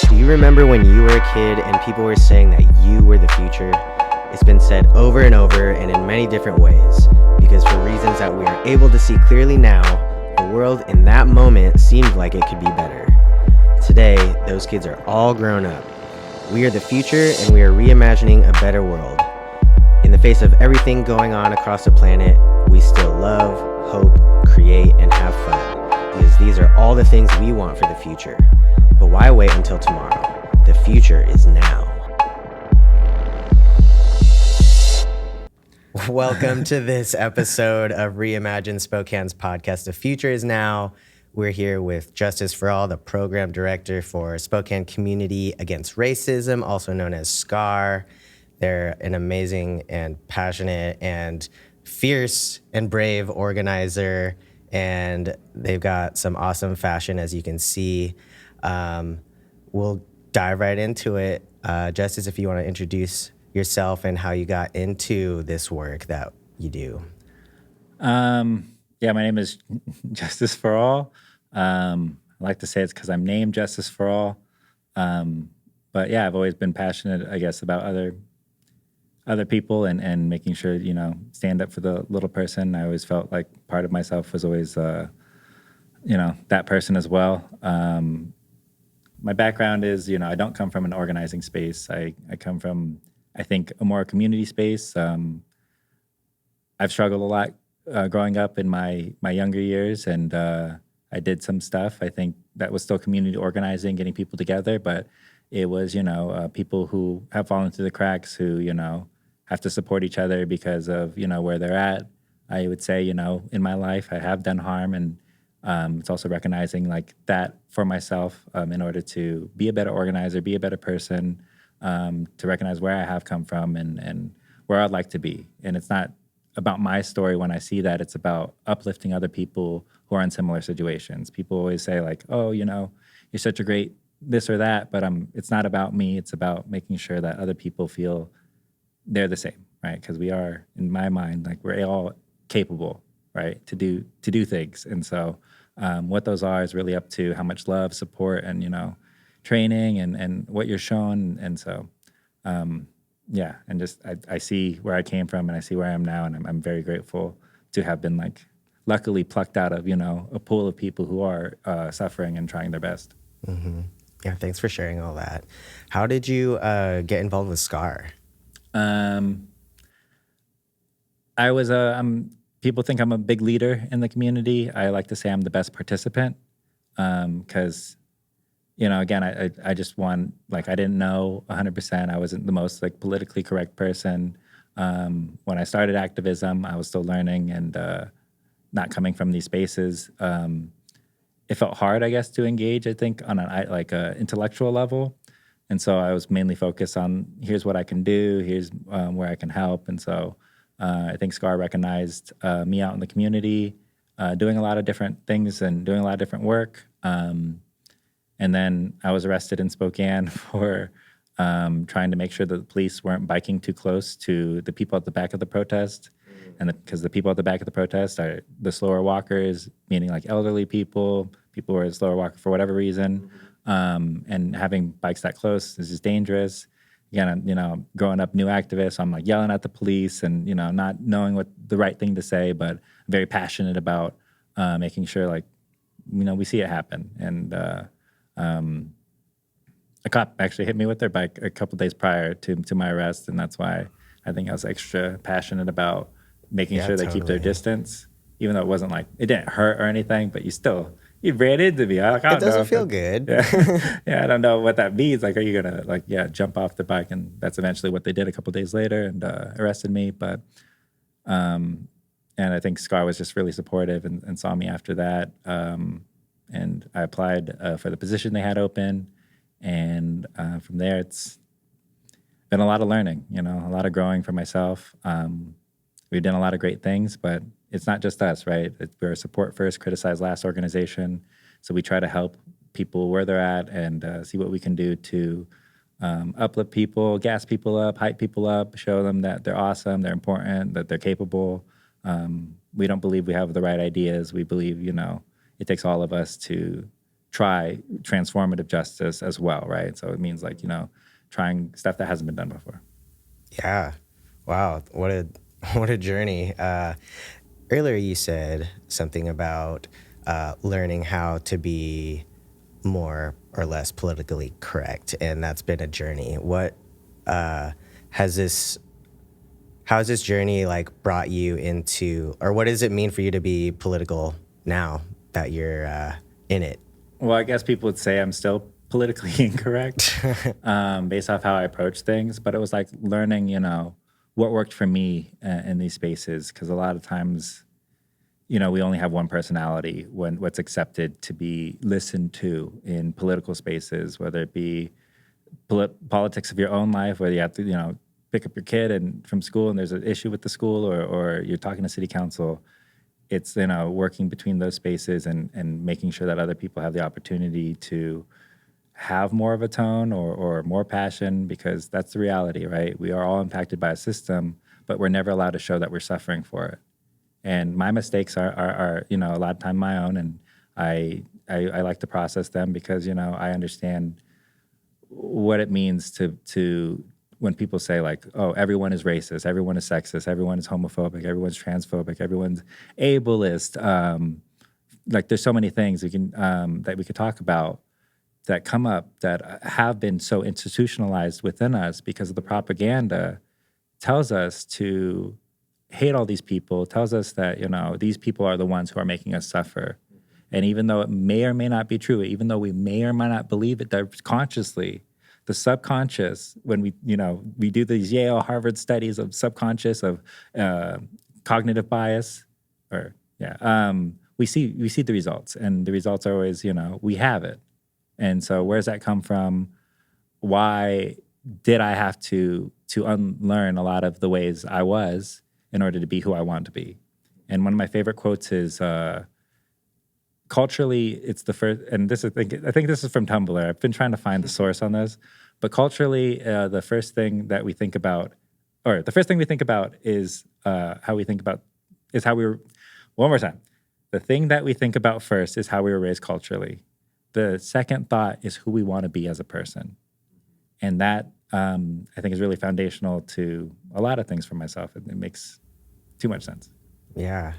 Do you remember when you were a kid and people were saying that you were the future? It's been said over and over and in many different ways, because for reasons that we are able to see clearly now, the world in that moment seemed like it could be better. Today, those kids are all grown up. We are the future and we are reimagining a better world. In the face of everything going on across the planet, we still love, hope, create, and have fun, because these are all the things we want for the future. But why wait until tomorrow? The future is now. Welcome to this episode of Reimagine Spokane's podcast, The Future is Now. We're here with Justice Forral, the program director for Spokane Community Against Racism, also known as SCAR. They're an amazing and passionate and fierce and brave organizer, and they've got some awesome fashion, as you can see. We'll dive right into it. Justice, if you want to introduce yourself and how you got into this work that you do. My name is Justice Forral. I like to say it's because I'm named Justice Forral. But yeah, I've always been passionate, I guess, about other people and making sure, stand up for the little person. I always felt like part of myself was always, that person as well. My background is, I don't come from an organizing space. I come from, I think, a more community space. I've struggled a lot growing up in my younger years, and I did some stuff. I think that was still community organizing, getting people together, but it was, people who have fallen through the cracks, who, have to support each other because of, where they're at. I would say, in my life, I have done harm, and it's also recognizing like that for myself in order to be a better organizer, be a better person, to recognize where I have come from and where I'd like to be. And it's not about my story when I see that. It's about uplifting other people who are in similar situations. People always say like, oh, you're such a great this or that, but it's not about me. It's about making sure that other people feel they're the same, right? Because we are, in my mind, like we're all capable, right, to do things. And so what those are is really up to how much love, support, and, training and what you're shown. And so, and just I see where I came from and I see where I am now. And I'm very grateful to have been like luckily plucked out of, a pool of people who are suffering and trying their best. Mm-hmm. Yeah, thanks for sharing all that. How did you get involved with SCAR? People think I'm a big leader in the community. I like to say I'm the best participant because, again, I just want, like, I didn't know 100%. I wasn't the most, like, politically correct person. When I started activism, I was still learning and not coming from these spaces. It felt hard, I guess, to engage, I think, on an intellectual level. And so I was mainly focused on here's what I can do, here's where I can help. And so I think SCAR recognized me out in the community, doing a lot of different things and doing a lot of different work. And then I was arrested in Spokane for trying to make sure that the police weren't biking too close to the people at the back of the protest. And because the people at the back of the protest are the slower walkers, meaning like elderly people who are slower walker for whatever reason. And having bikes that close is just dangerous. Again, growing up new activist, I'm like yelling at the police and, not knowing what the right thing to say, but very passionate about making sure like, we see it happen. And a cop actually hit me with their bike a couple days prior to my arrest. And that's why I think I was extra passionate about making sure they keep their distance, even though it wasn't like, it didn't hurt or anything, but you ran into me. I it doesn't feel good. Yeah, I don't know what that means. Like, are you going to jump off the bike? And that's eventually what they did a couple days later and arrested me. But, and I think SCAR was just really supportive and saw me after that. And I applied for the position they had open. And from there, it's been a lot of learning, a lot of growing for myself. We've done a lot of great things, but it's not just us, right? We're a support first, criticize last organization. So we try to help people where they're at and see what we can do to uplift people, gas people up, hype people up, show them that they're awesome, they're important, that they're capable. We don't believe we have the right ideas. We believe, it takes all of us to try transformative justice as well, right? So it means like, trying stuff that hasn't been done before. Yeah. Wow. What a journey. Earlier you said something about learning how to be more or less politically correct, and that's been a journey. What has this how's this journey like brought you into, or what does it mean for you to be political now that you're in it? Well, I guess people would say I'm still politically incorrect based off how I approach things, but it was like learning, what worked for me in these spaces, because a lot of times, we only have one personality when what's accepted to be listened to in political spaces, whether it be politics of your own life, whether you have to, pick up your kid and from school and there's an issue with the school, or you're talking to city council. It's, working between those spaces and making sure that other people have the opportunity to have more of a tone or more passion, because that's the reality, right? We are all impacted by a system, but we're never allowed to show that we're suffering for it. And my mistakes are a lot of time my own, and I like to process them because, I understand what it means to when people say like, oh, everyone is racist, everyone is sexist, everyone is homophobic, everyone's transphobic, everyone's ableist. Like there's so many things we can that we could talk about that come up that have been so institutionalized within us because of the propaganda tells us to hate all these people, tells us that, these people are the ones who are making us suffer. And even though it may or may not be true, even though we may or may not believe it consciously, the subconscious, when we do these Yale, Harvard studies of subconscious, of cognitive bias, we see the results, and the results are always, we have it. And so where does that come from? Why did I have to unlearn a lot of the ways I was in order to be who I want to be? And one of my favorite quotes is, culturally, it's the first, and I think this is from Tumblr. I've been trying to find the source on this, but culturally, the first thing we think about is how we think about, is how we were, one more time. The thing that we think about first is how we were raised culturally. The second thought is who we want to be as a person. And that, I think, is really foundational to a lot of things for myself. It makes too much sense. Yeah.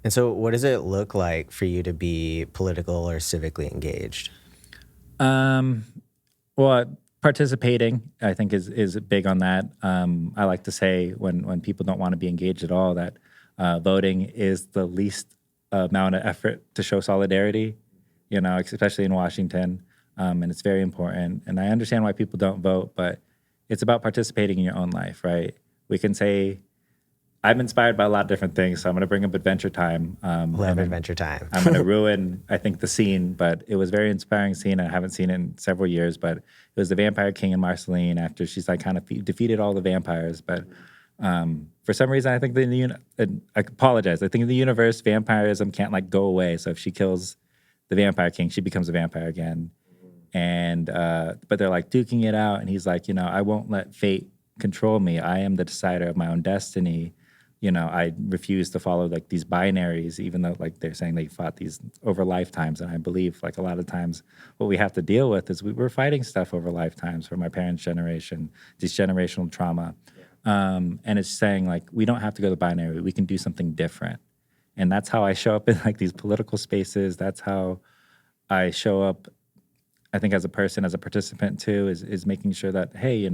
And so what does it look like for you to be political or civically engaged? Well, participating, I think, is big on that. I like to say when people don't want to be engaged at all, that voting is the least amount of effort to show solidarity, especially in Washington. And it's very important. And I understand why people don't vote, but it's about participating in your own life, right? We can say, I'm inspired by a lot of different things, so I'm going to bring up Adventure Time. Love Adventure Time. I'm going to ruin, I think, the scene, but it was a very inspiring scene. I haven't seen it in several years, but it was the Vampire King and Marceline after she's like kind of defeated all the vampires. But for some reason, I think I apologize. I think in the universe, vampirism can't like go away. So if she kills the Vampire King, she becomes a vampire again. And but they're like duking it out, and he's like, I won't let fate control me. I am the decider of my own destiny. I refuse to follow like these binaries, even though like they're saying they fought these over lifetimes. And I believe like a lot of times what we have to deal with is we're fighting stuff over lifetimes from my parents' generation, this generational trauma. And it's saying like, we don't have to go to binary. We can do something different. And that's how I show up in like these political spaces. That's how I show up, I think, as a person, as a participant too, is making sure that, hey,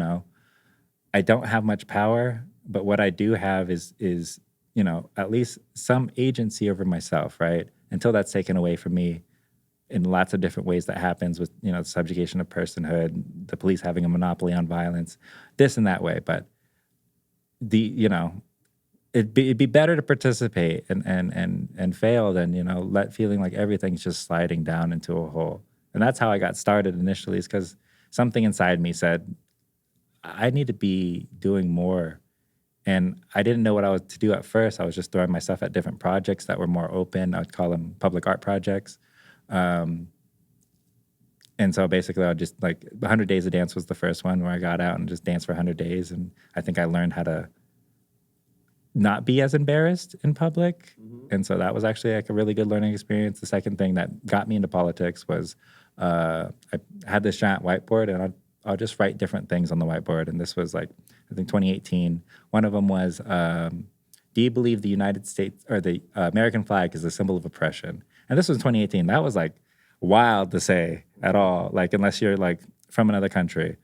I don't have much power, but what I do have is at least some agency over myself, right? Until that's taken away from me in lots of different ways that happens with, the subjugation of personhood, the police having a monopoly on violence, this and that way. But it'd be better to participate and fail than, let feeling like everything's just sliding down into a hole. And that's how I got started initially, is because something inside me said, I need to be doing more. And I didn't know what I was to do at first. I was just throwing myself at different projects that were more open. I would call them public art projects. And so basically I would just 100 Days of Dance was the first one where I got out and just danced for 100 days. And I think I learned how to not be as embarrassed in public. And so that was actually like a really good learning experience. The second thing that got me into politics was I had this giant whiteboard, and I'll just write different things on the whiteboard. And this was like, I think 2018. One of them was, do you believe the United States or the American flag is a symbol of oppression? And this was 2018. That was like wild to say at all, like unless you're like from another country.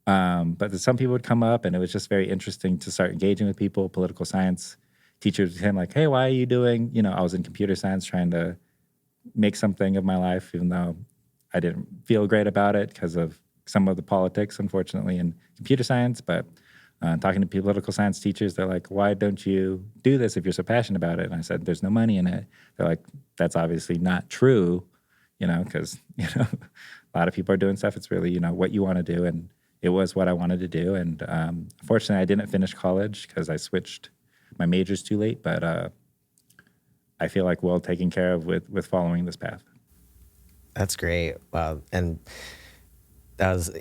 But some people would come up, and it was just very interesting to start engaging with people. Political science teachers would him like, hey, why are you doing, I was in computer science trying to make something of my life, even though I didn't feel great about it because of some of the politics, unfortunately, in computer science. But talking to political science teachers, they're like, why don't you do this if you're so passionate about it? And I said, there's no money in it. They're like, that's obviously not true, because, a lot of people are doing stuff. It's really, what you want to do. And it was what I wanted to do. And unfortunately, I didn't finish college because I switched my majors too late. But I feel like well taken care of with following this path. That's great. Wow. And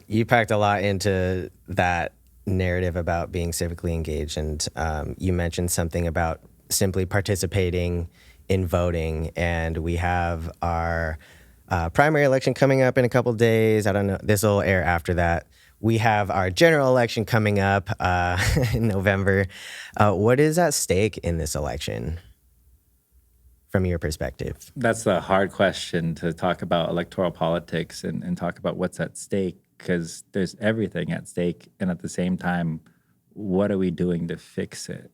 you packed a lot into that narrative about being civically engaged. And you mentioned something about simply participating in voting. And we have our primary election coming up in a couple of days. I don't know. This will air after that. We have our general election coming up in November. What is at stake in this election from your perspective? That's the hard question, to talk about electoral politics and talk about what's at stake, because there's everything at stake. And at the same time, what are we doing to fix it?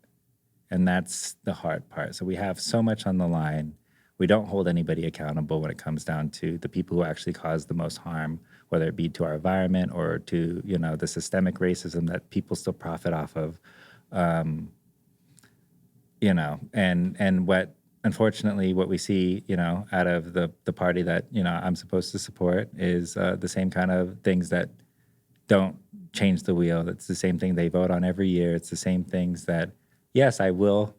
And that's the hard part. So we have so much on the line. We don't hold anybody accountable when it comes down to the people who actually cause the most harm, whether it be to our environment or to, the systemic racism that people still profit off of. And what, unfortunately, what we see, out of the party that, I'm supposed to support is the same kind of things that don't change the wheel. It's the same thing they vote on every year. It's the same things that, yes, I will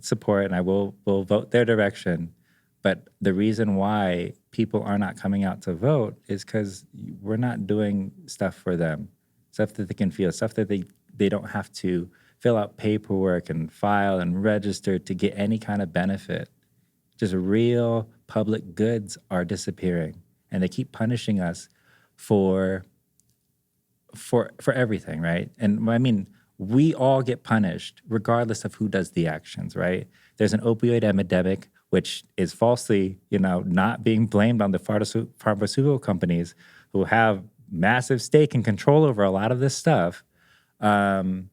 support and I will vote their direction. But the reason why people are not coming out to vote is because we're not doing stuff for them, stuff that they can feel, stuff that they don't have to fill out paperwork and file and register to get any kind of benefit. Just real public goods are disappearing, and they keep punishing us for everything, right? And I mean, we all get punished regardless of who does the actions, right? There's an opioid epidemic, which is falsely, not being blamed on the pharmaceutical companies who have massive stake and control over a lot of this stuff. And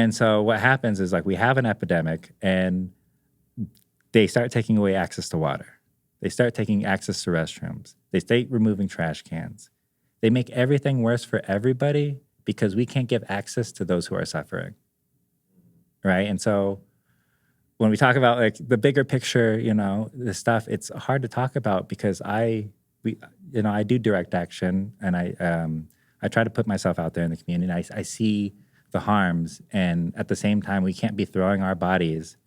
so what happens is, like, we have an epidemic, and they start taking away access to water. They start taking access to restrooms. They start removing trash cans. They make everything worse for everybody because we can't give access to those who are suffering, right? And so when we talk about like the bigger picture, this stuff, it's hard to talk about because I do direct action, and I try to put myself out there in the community. And I see the harms, and at the same time, we can't be throwing our bodies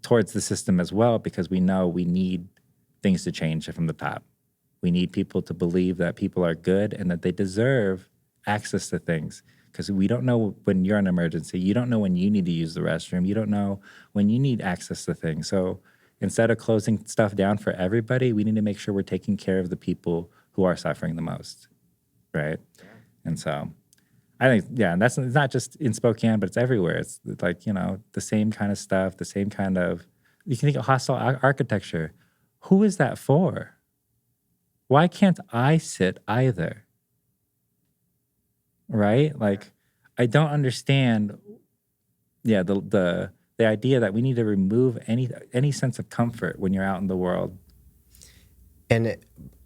towards the system as well, because we know we need things to change from the top. We need people to believe that people are good and that they deserve access to things. Because we don't know when you're in an emergency. You don't know when you need to use the restroom. You don't know when you need access to things. So instead of closing stuff down for everybody, we need to make sure we're taking care of the people who are suffering the most, right? Yeah. And so I think, and it's not just in Spokane, but it's everywhere. It's like, the same kind of stuff, the same kind of, you can think of hostile architecture. Who is that for? Why can't I sit either? Right? Like, I don't understand, the idea that we need to remove any sense of comfort when you're out in the world. And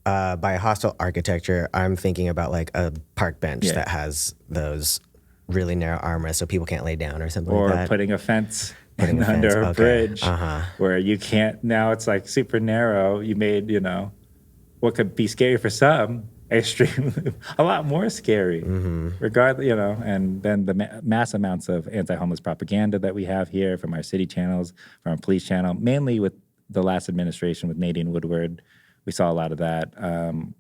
by hostile architecture, I'm thinking about like a park bench that has those really narrow armrests so people can't lay down or something like that. Or putting a fence under a bridge where you can't, now it's like super narrow. You made, what could be scary for some, extreme, a lot more scary, regardless, and then the mass amounts of anti-homeless propaganda that we have here from our city channels, from our police channel, mainly with the last administration with Nadine Woodward. We saw a lot of that. I'll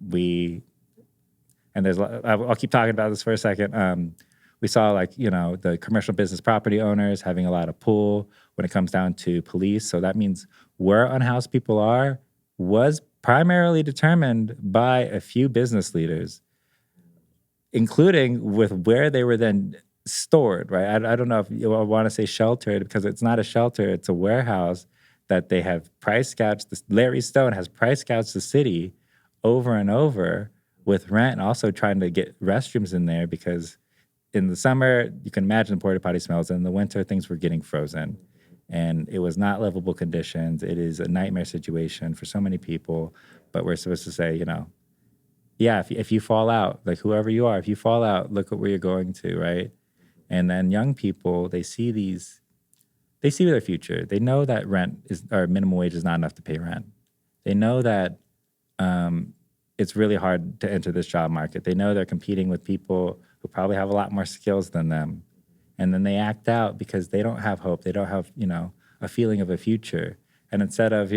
keep talking about this for a second. We saw like, the commercial business property owners having a lot of pull when it comes down to police. So that means where unhoused people are was primarily determined by a few business leaders, including with where they were then stored, right? I don't know if you want to say sheltered, because it's not a shelter, it's a warehouse that they have price gouged. Larry Stone has price gouged the city over and over with rent, and also trying to get restrooms in there, because in the summer, you can imagine the porta potty smells. In the winter, things were getting frozen. And it was not livable conditions. It is a nightmare situation for so many people. But we're supposed to say, yeah, if you fall out, like whoever you are, if you fall out, look at where you're going to, right? And then young people, they see their future. They know that minimum wage is not enough to pay rent. They know that it's really hard to enter this job market. They know they're competing with people who probably have a lot more skills than them. And then they act out because they don't have hope. They don't have, a feeling of a future. And instead of,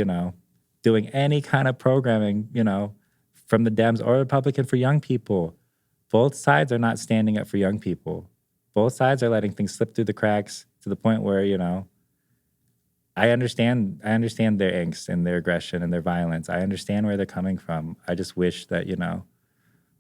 doing any kind of programming, from the Dems or Republican for young people, both sides are not standing up for young people. Both sides are letting things slip through the cracks to the point where, I understand their angst and their aggression and their violence. I understand where they're coming from. I just wish that,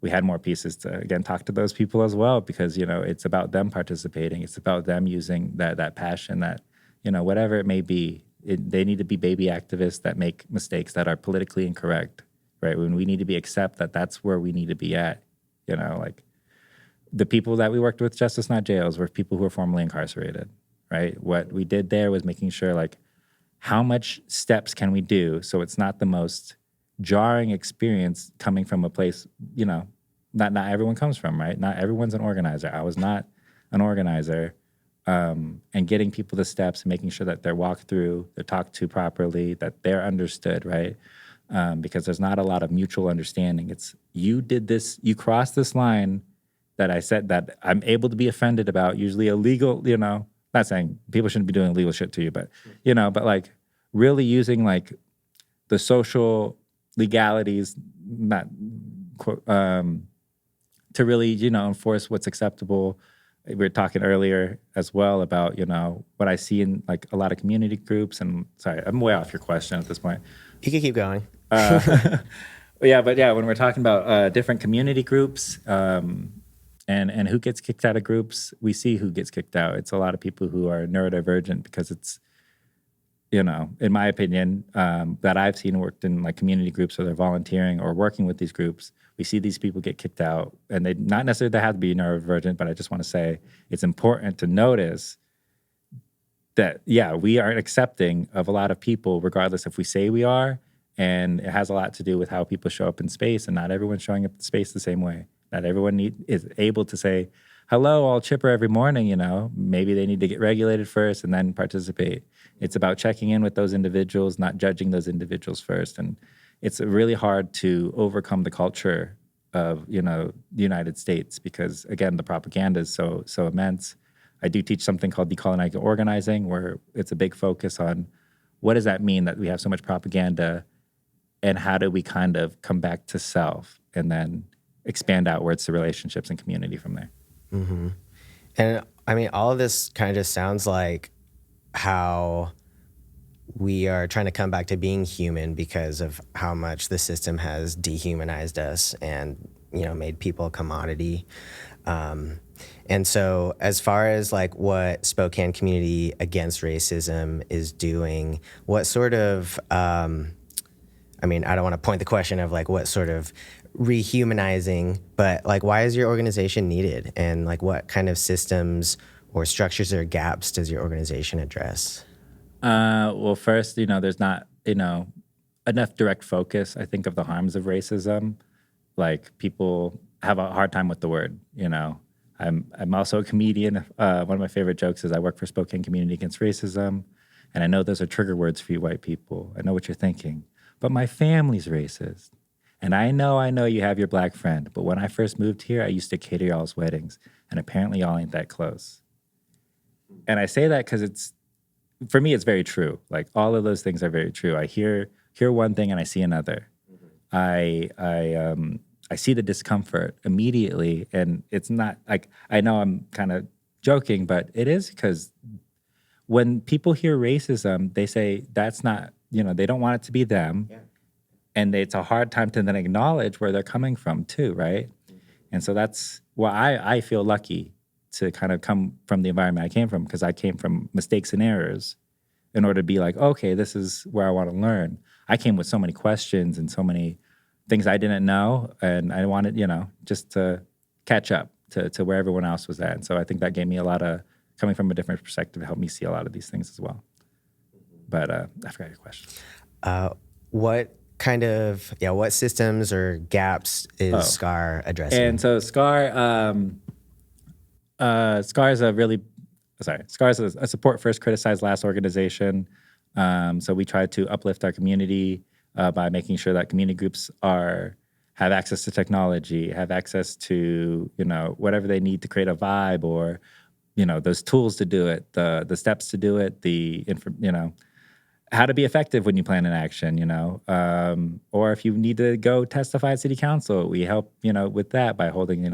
we had more pieces to, again, talk to those people as well, because, it's about them participating. It's about them using that passion, that, whatever it may be. They need to be baby activists that make mistakes that are politically incorrect, right? When we need to accept that that's where we need to be at, like the people that we worked with, Justice Not Jails, were people who were formerly incarcerated, right? What we did there was making sure, like, how much steps can we do so it's not the most jarring experience coming from a place, not everyone comes from, right? Not everyone's an organizer. I was not an organizer. And getting people the steps and making sure that they're walked through, they're talked to properly, that they're understood, right? Because there's not a lot of mutual understanding. It's, you did this, you crossed this line that I said that I'm able to be offended about, usually illegal, not saying people shouldn't be doing illegal shit to you, but, but like really using like the social legalities, not to really, enforce what's acceptable. We were talking earlier as well about, what I see in like a lot of community groups. And sorry, I'm way off your question at this point. You can keep going. But when we're talking about different community groups and who gets kicked out of groups, we see who gets kicked out. It's a lot of people who are neurodivergent, because it's, in my opinion, that I've seen worked in like community groups, or they're volunteering or working with these groups. We see these people get kicked out, and they not necessarily they have to be neurodivergent, but I just want to say it's important to notice that, we aren't accepting of a lot of people, regardless if we say we are, and it has a lot to do with how people show up in space, and not everyone's showing up in space the same way. Not everyone is able to say, hello, all chipper every morning, Maybe they need to get regulated first and then participate. It's about checking in with those individuals, not judging those individuals first. And it's really hard to overcome the culture of, the United States, because, again, the propaganda is so immense. I do teach something called decolonizing organizing, where it's a big focus on what does that mean that we have so much propaganda, and how do we kind of come back to self and then expand outwards to relationships and community from there. Mm-hmm. And I mean, all of this kind of just sounds like how we are trying to come back to being human because of how much the system has dehumanized us and, made people a commodity. And so as far as like what Spokane Community Against Racism is doing, what sort of, I don't want to point the question of like what sort of rehumanizing, but like why is your organization needed? And like what kind of systems or structures or gaps does your organization address? Well, first, there's not, enough direct focus, I think, of the harms of racism. Like, people have a hard time with the word, I'm also a comedian. One of my favorite jokes is I work for Spokane Community Against Racism, and I know those are trigger words for you white people. I know what you're thinking, but my family's racist. And I know you have your black friend, but when I first moved here, I used to cater y'all's weddings, and apparently y'all ain't that close. And I say that because for me, it's very true. Like, all of those things are very true. I hear one thing and I see another. I I see the discomfort immediately, and it's not like, I know I'm kind of joking, but it is because when people hear racism, they say that's not, they don't want it to be them. Yeah. And it's a hard time to then acknowledge where they're coming from too, right? And so that's why I feel lucky to kind of come from the environment I came from, because I came from mistakes and errors in order to be like, okay, this is where I want to learn. I came with so many questions and so many things I didn't know, and I wanted, just to catch up to where everyone else was at. And so I think that gave me a lot of, coming from a different perspective, helped me see a lot of these things as well. But I forgot your question. What systems or gaps is SCAR addressing? And so SCAR is a support first, criticize last organization. So we try to uplift our community by making sure that community groups have access to technology, have access to, whatever they need to create a vibe, or, those tools to do it, the steps to do it, how to be effective when you plan an action, or if you need to go testify at city council, we help, with that by holding,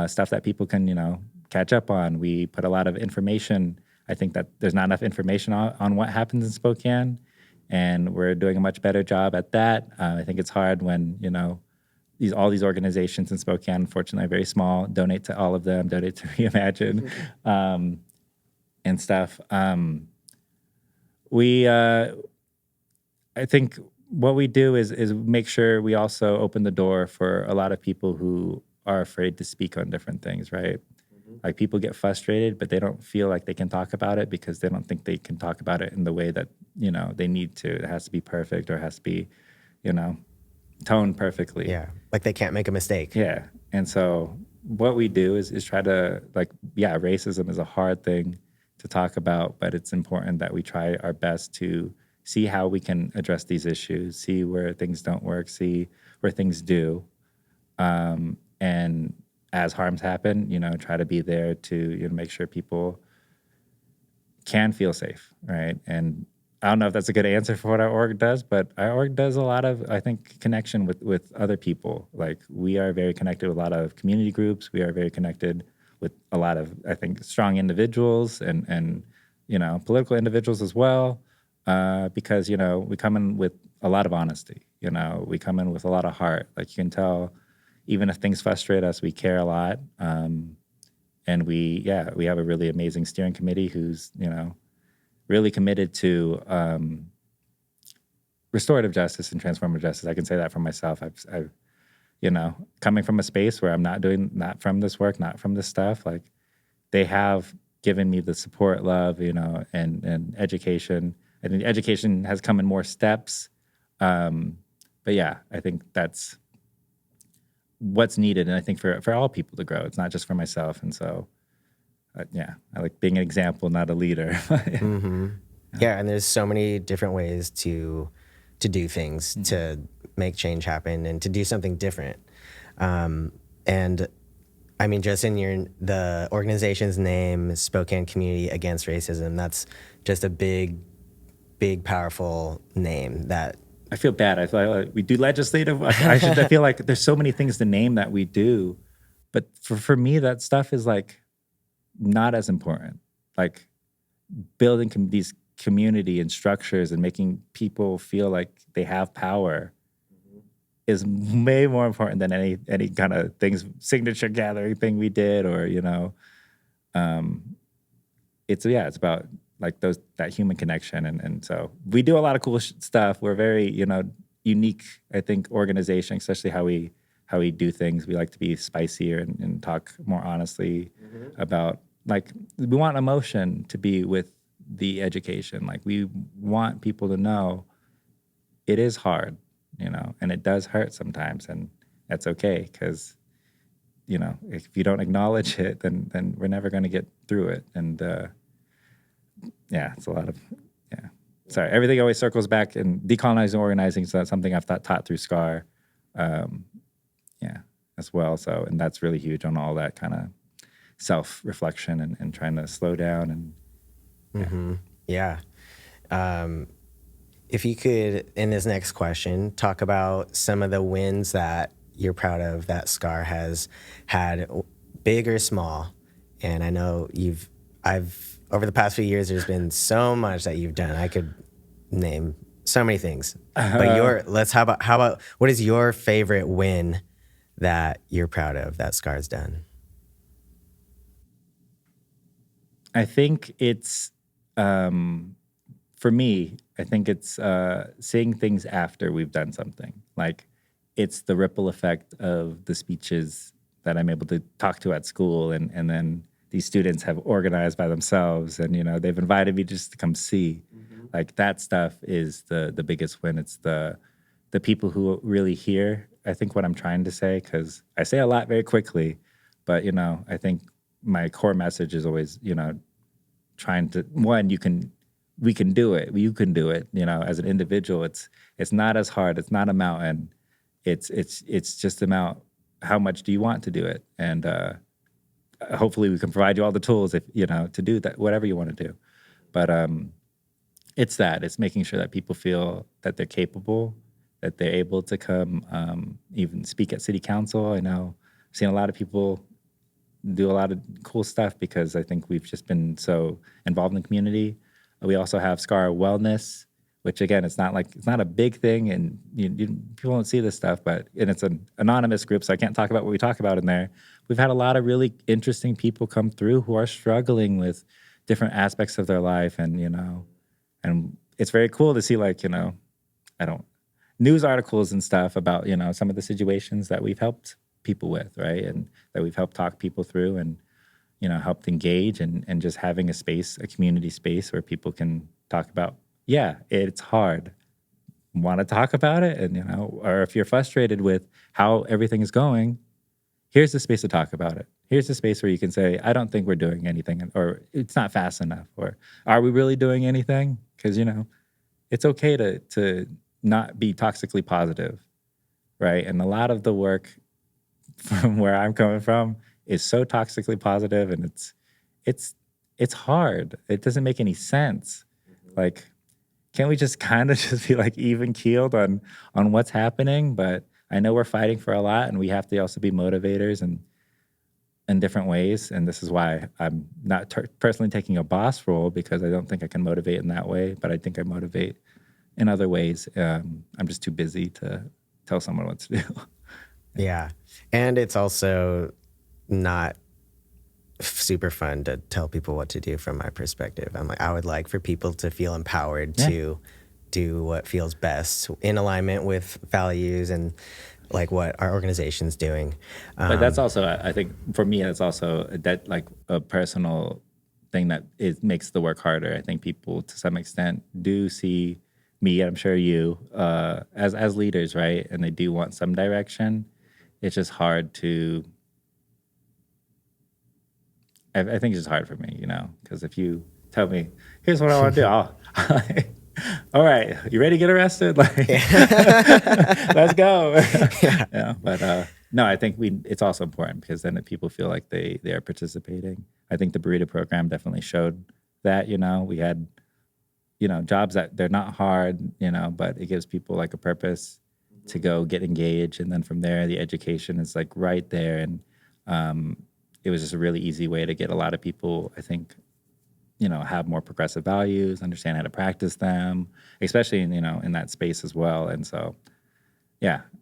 stuff that people can, catch up on. We put a lot of information. I think that there's not enough information on what happens in Spokane, and we're doing a much better job at that. I think it's hard when, all these organizations in Spokane, unfortunately, are very small. Donate to all of them. Donate to Reimagine and stuff. I think what we do is make sure we also open the door for a lot of people who are afraid to speak on different things, right? Like, people get frustrated, but they don't feel like they can talk about it because they don't think they can talk about it in the way that, they need to. It has to be perfect, or it has to be, toned perfectly. Yeah, like they can't make a mistake. Yeah. And so what we do is try to, racism is a hard thing to talk about, but it's important that we try our best to see how we can address these issues, see where things don't work, see where things do. And as harms happen, try to be there to make sure people can feel safe, right? And I don't know if that's a good answer for what our org does, but our org does a lot of, I think, connection with other people. Like, we are very connected with a lot of community groups. We are very connected with a lot of, I think, strong individuals and political individuals as well, because, we come in with a lot of honesty. We come in with a lot of heart. Like, you can tell, even if things frustrate us, we care a lot. And we have a really amazing steering committee who's, really committed to restorative justice and transformative justice. I can say that for myself. I've coming from a space where I'm not from this work, not from this stuff, like, they have given me the support, love, and education. I think education has come in more steps. But yeah, I think that's what's needed. And I think for all people to grow, it's not just for myself. And so, I like being an example, not a leader. Yeah, and there's so many different ways to do things, to make change happen, and to do something different. And I mean, just in the organization's name, Spokane Community Against Racism, that's just a big, powerful name that. I feel bad. I feel like we do legislative. I feel like there's so many things to name that we do, but for me, that stuff is like not as important. Like, building these community and structures and making people feel like they have power is way more important than any kind of signature gathering thing we did, or it's about like that human connection, and so we do a lot of cool stuff. We're very unique, I think, organization, especially how we do things. We like to be spicier and talk more honestly about, like, we want emotion to be with the education. Like, we want people to know it is hard, and it does hurt sometimes, and that's okay, because if you don't acknowledge it, then we're never going to get through it. And it's a lot of sorry, everything always circles back, and decolonizing organizing, so that's something I've taught through SCAR as well. So, and that's really huge on all that kind of self-reflection and trying to slow down. And if you could, in this next question, talk about some of the wins that you're proud of that Scar has had, big or small? And I know over the past few years, there's been so much that you've done. I could name so many things. But how about what is your favorite win that you're proud of that Scar's done? I think it's, for me, I think it's seeing things after we've done something. Like, it's the ripple effect of the speeches that I'm able to talk to at school, and then these students have organized by themselves, and they've invited me just to come see. Like, that stuff is the biggest win. It's the people who really hear, I think, what I'm trying to say, because I say a lot very quickly, but I think my core message is always trying to, we can do it. You can do it. As an individual, it's not as hard. It's not a mountain. It's just about how much do you want to do it, and hopefully we can provide you all the tools if to do that, whatever you want to do. But it's making sure that people feel that they're capable, that they're able to come, even speak at city council. I know I've seen a lot of people do a lot of cool stuff because I think we've just been so involved in the community. We also have Scar Wellness, which again, it's not a big thing, and people don't see this stuff, and it's an anonymous group, so I can't talk about what we talk about in there. We've had a lot of really interesting people come through who are struggling with different aspects of their life, and and it's very cool to see news articles and stuff about some of the situations that we've helped people with, right, and that we've helped talk people through, and helped engage, and just having a community space where people can talk about, yeah, it's hard. Want to talk about it? And, or if you're frustrated with how everything is going, here's the space to talk about it. Here's the space where you can say, I don't think we're doing anything, or it's not fast enough, or are we really doing anything? Because, it's okay to not be toxically positive, right? And a lot of the work from where I'm coming from is so toxically positive, and it's hard. It doesn't make any sense. Like, can't we just kind of just be even keeled on what's happening? But I know we're fighting for a lot, and we have to also be motivators and in different ways. And this is why I'm not personally taking a boss role, because I don't think I can motivate in that way. But I think I motivate in other ways. I'm just too busy to tell someone what to do. Yeah. And it's also not super fun to tell people what to do from my perspective. I would like for people to feel empowered to do what feels best in alignment with values and what our organization's doing. But that's also, I think for me, that's also a personal thing that it makes the work harder. I think people to some extent do see me, and I'm sure you, as leaders, right? And they do want some direction. It's just hard to, I think it's just hard for me, because if you tell me, here's what I want to do, all right, you ready to get arrested? Let's go. But no, I think it's also important, because then people feel like they are participating. I think the Burrito program definitely showed that. We had jobs that they're not hard, but it gives people a purpose to go get engaged, and then from there the education is right there. And it was just a really easy way to get a lot of people, I think, have more progressive values, understand how to practice them, especially in that space as well. And so,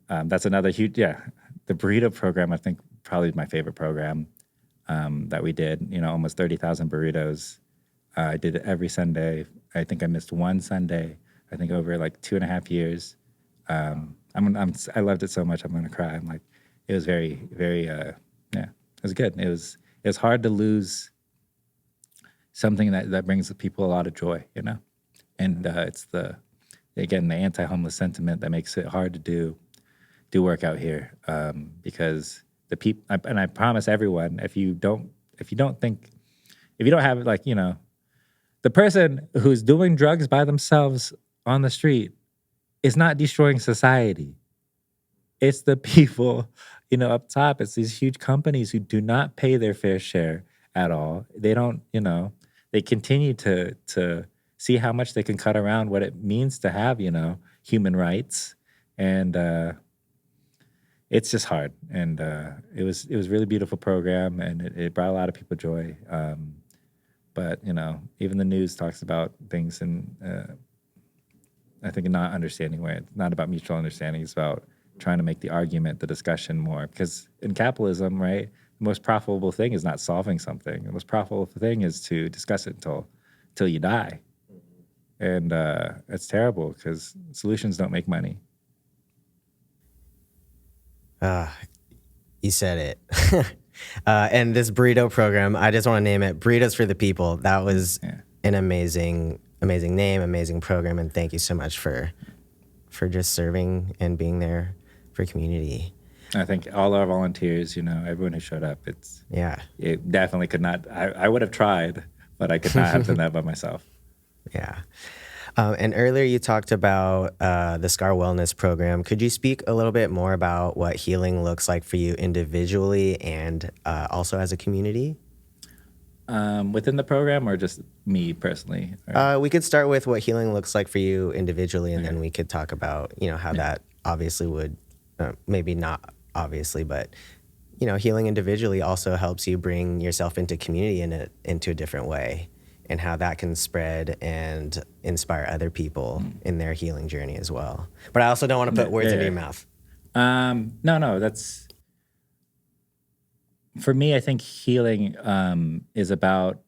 that's another huge, the Burrito program, I think, probably my favorite program that we did. Almost 30,000 burritos. I did it every Sunday. I think I missed one Sunday, I think, over 2.5 years. I loved it so much, I'm gonna cry. It was very, very, it was good. It was hard to lose something that brings people a lot of joy, and it's the anti-homeless sentiment that makes it hard to do work out here, because the people, and I promise everyone, if you don't have the person who's doing drugs by themselves on the street is not destroying society. It's the people, up top. It's these huge companies who do not pay their fair share at all. They don't, they continue to see how much they can cut around what it means to have, human rights. And it's just hard. And it was a really beautiful program, and it brought a lot of people joy. But even the news talks about things in I think a not understanding way. It's not about mutual understanding. It's about trying to make the argument, the discussion more. Because in capitalism, right, the most profitable thing is not solving something. The most profitable thing is to discuss it until you die. And it's terrible because solutions don't make money. You said it. And this burrito program, I just want to name it Burritos for the People. That was an amazing name, amazing program, and thank you so much for just serving and being there for community. I think all our volunteers, everyone who showed up, it definitely could not. I would have tried, but I could not have done that by myself. Yeah. And earlier you talked about the SCAR Wellness Program. Could you speak a little bit more about what healing looks like for you individually and also as a community? Within the program or just me personally? We could start with what healing looks like for you individually, and then we could talk about, how that obviously would, maybe not obviously, but, healing individually also helps you bring yourself into community into a different way, and how that can spread and inspire other people in their healing journey as well. But I also don't want to put words into your mouth. No, that's... For me, I think healing is about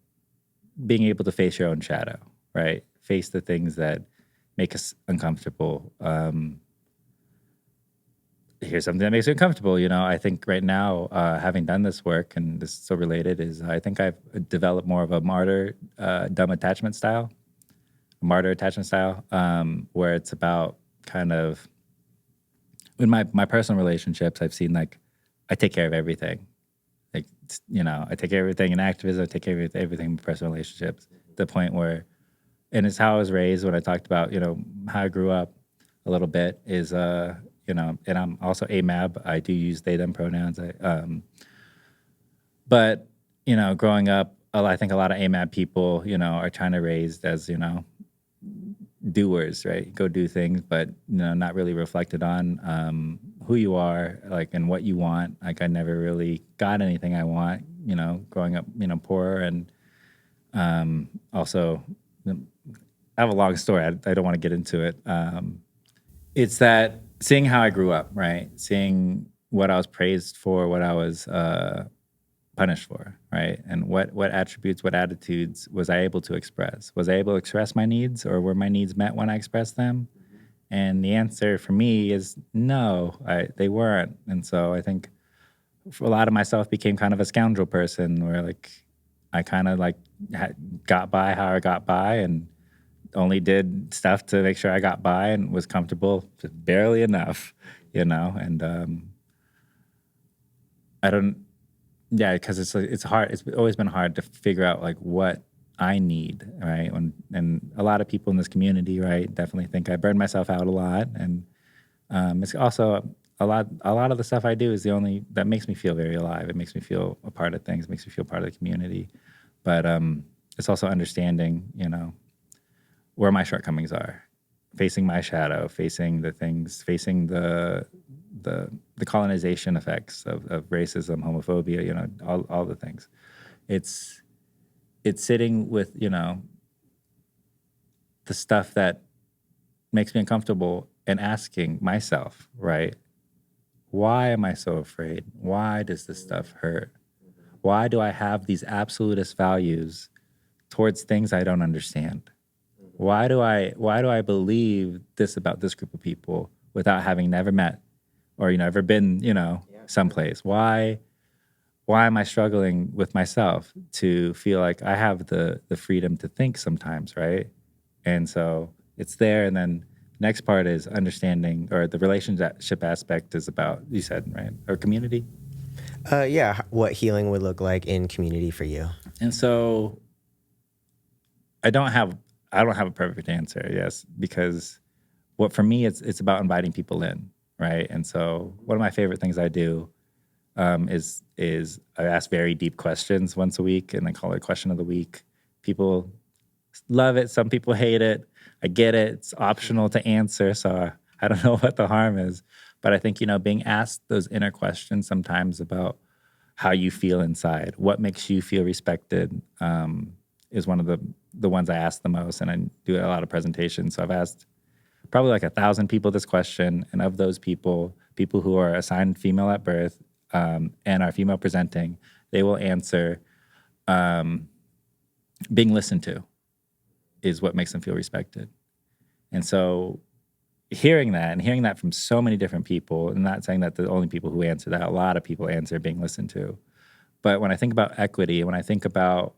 being able to face your own shadow, right? Face the things that make us uncomfortable. Here's something that makes you uncomfortable. I think right now, having done this work, and this is so related, is I think I've developed more of a martyr attachment style, where it's about kind of, in my personal relationships, I've seen I take care of everything. I take care of everything in activism, I take care of everything in personal relationships. The point where, and it's how I was raised when I talked about, how I grew up a little bit is, and I'm also AMAB. I do use they, them pronouns. But, growing up, I think a lot of AMAB people, are trying to raised as, doers, right? Go do things, but, not really reflected on who you are, and what you want. I never really got anything I want, growing up, poor. And also, I have a long story. I don't want to get into it. It's that seeing how I grew up, right? Seeing what I was praised for, what I was punished for, right? And what attributes, what attitudes was I able to express? Was I able to express my needs, or were my needs met when I expressed them? And the answer for me is no, they weren't. And so I think for a lot of myself became kind of a scoundrel person, where I kind of got by how I got by, and only did stuff to make sure I got by and was comfortable, just barely enough, and I don't, because it's hard. It's always been hard to figure out what I need, right? And a lot of people in this community, right, definitely think I burn myself out a lot, and it's also a lot of the stuff I do is the only that makes me feel very alive. It makes me feel a part of things, makes me feel part of the community, but it's also understanding, where my shortcomings are, facing my shadow, facing the things, facing the colonization effects of racism, homophobia, all the things. It's sitting with, the stuff that makes me uncomfortable and asking myself, right, why am I so afraid? Why does this stuff hurt? Why do I have these absolutist values towards things I don't understand? Why do I believe this about this group of people without having never met or ever been someplace? Why am I struggling with myself to feel like I have the freedom to think sometimes, right? And so it's there, and then next part is understanding, or the relationship aspect is about, you said, right, or community. What healing would look like in community for you. And so I don't have a perfect answer, yes, because for me, it's about inviting people in, right? And so one of my favorite things I do is I ask very deep questions once a week, and I call it question of the week. People love it. Some people hate it. I get it. It's optional to answer, so I don't know what the harm is. But I think, being asked those inner questions sometimes about how you feel inside, what makes you feel respected, is one of the ones I ask the most. And I do a lot of presentations. So I've asked probably like 1,000 people this question. And of those people who are assigned female at birth, and are female presenting, they will answer, being listened to is what makes them feel respected. And so hearing that from so many different people, and not saying that the only people who answer that, a lot of people answer being listened to. But when I think about equity, when I think about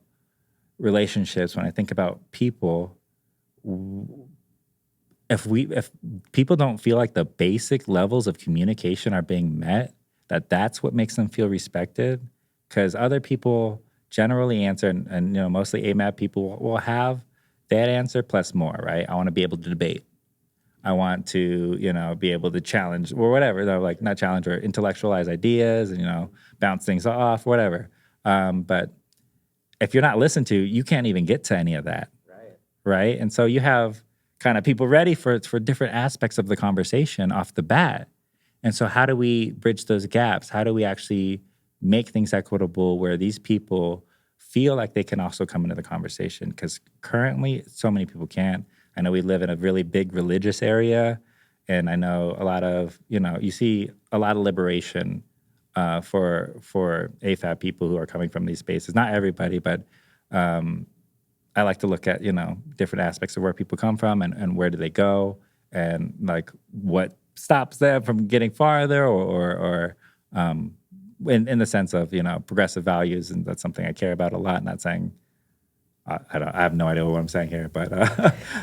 relationships, when I think about people, if people don't feel like the basic levels of communication are being met, that's what makes them feel respected. Because other people generally answer, and mostly AMAP people will have that answer plus more, right? I want to be able to debate. I want to, be able to challenge or whatever, though, like not challenge or intellectualize ideas and, bounce things off, whatever. But if you're not listened to, you can't even get to any of that. Right. And so you have kind of people ready for different aspects of the conversation off the bat. And so how do we bridge those gaps? How do we actually make things equitable where these people feel like they can also come into the conversation? Because currently, so many people can't. I know we live in a really big religious area, and I know a lot of, you see a lot of liberation for AFAB people who are coming from these spaces. Not everybody, but I like to look at, different aspects of where people come from and where do they go, and like what stops them from getting farther, or in the sense of, progressive values. And that's something I care about a lot. Not saying, I have no idea what I'm saying here, but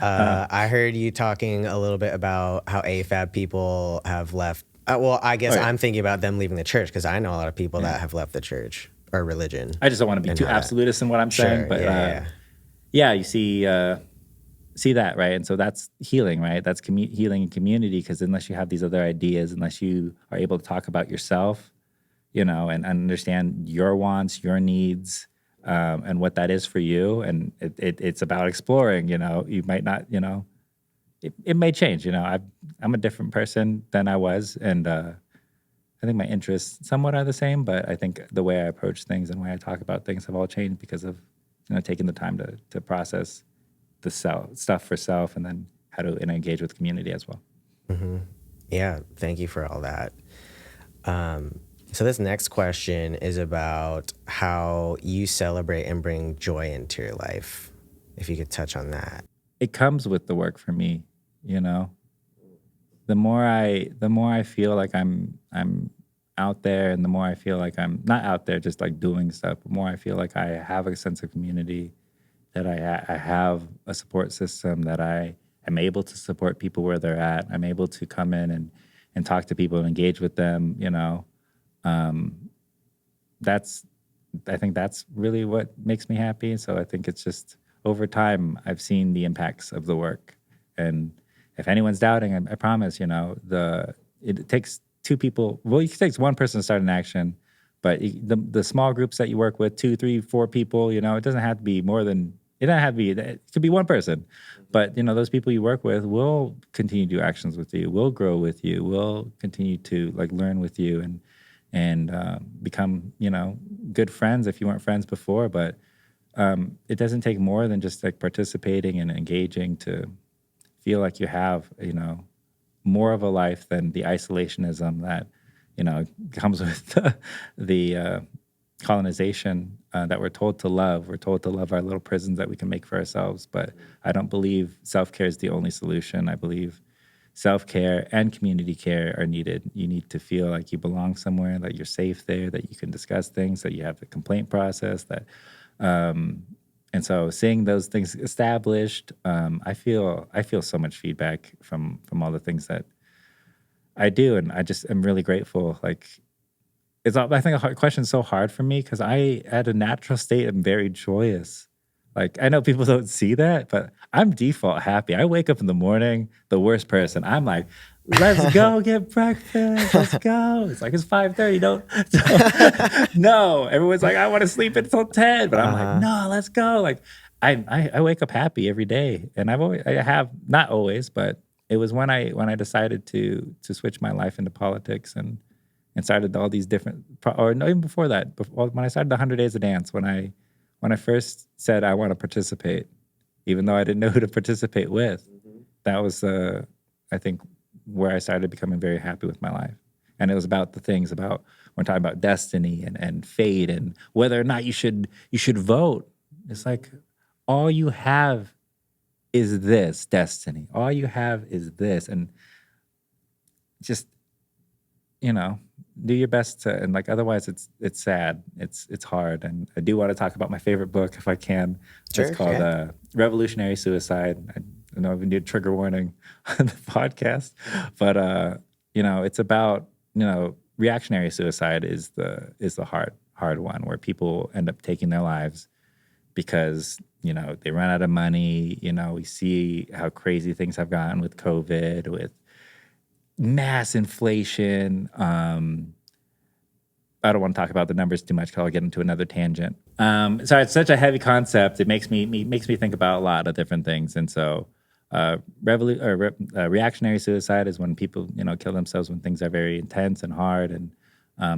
I heard you talking a little bit about how AFAB people have left. I guess I'm thinking about them leaving the church, because I know a lot of people that have left the church or religion. I just don't want to be too absolutist in what I'm saying, but you see that, right? And so that's healing, right? That's healing in community, because unless you have these other ideas, unless you are able to talk about yourself, and understand your wants, your needs, and what that is for you, and it's about exploring. You might not, it may change. I'm a different person than I was, and I think my interests somewhat are the same, but I think the way I approach things and the way I talk about things have all changed because of taking the time to process the stuff for self, and then how to engage with community as well. Mm-hmm. Yeah, thank you for all that. So this next question is about how you celebrate and bring joy into your life. If you could touch on that. It comes with the work for me, The more I feel like I'm out there, and the more I feel like I'm not out there just like doing stuff, but more I feel like I have a sense of community, that I have a support system, that I am able to support people where they're at. I'm able to come in and talk to people and engage with them, I think that's really what makes me happy. So I think it's just over time, I've seen the impacts of the work. And if anyone's doubting, I promise, it takes two people. Well, it takes one person to start an action, but the small groups that you work with, 2, 3, 4 people, it doesn't have to be more than, it could be one person. But, those people you work with will continue to do actions with you, will grow with you, will continue to learn with you and become, good friends if you weren't friends before. But it doesn't take more than just participating and engaging to feel like you have, more of a life than the isolationism that, comes with the colonization that we're told to love. We're told to love our little prisons that we can make for ourselves. But I don't believe self-care is the only solution. I believe self-care and community care are needed. You need to feel like you belong somewhere, that you're safe there, that you can discuss things, that you have the complaint process, that and so seeing those things established, I feel so much feedback from all the things that I do, and I just am really grateful. I think a question is so hard for me because I, at a natural state, am very joyous. I know people don't see that, but I'm default happy. I wake up in the morning, the worst person. I'm like, let's go get breakfast. Let's go. It's 5:30. No, everyone's like, I want to sleep until 10. But I'm like, no, let's go. I wake up happy every day. And I have, not always, but it was when I decided to switch my life into politics and started all these different, or no, even before that, when I started the 100 Days of Dance, when I first said I want to participate, even though I didn't know who to participate with, that was I think where I started becoming very happy with my life. And it was about the things about, we're talking about destiny and fate and whether or not you should vote. It's like, all you have is this destiny. All you have is this. And just, do your best to, and like, otherwise it's sad. It's hard. And I do want to talk about my favorite book if I can. Sure, It's called yeah. Revolutionary Suicide. I know I've been doing trigger warning on the podcast, but it's about, reactionary suicide is the hard one, where people end up taking their lives because, they run out of money. We see how crazy things have gotten with COVID, with mass inflation. I don't want to talk about the numbers too much because I'll get into another tangent. So it's such a heavy concept. It makes me think about a lot of different things. And so reactionary suicide is when people, kill themselves when things are very intense and hard and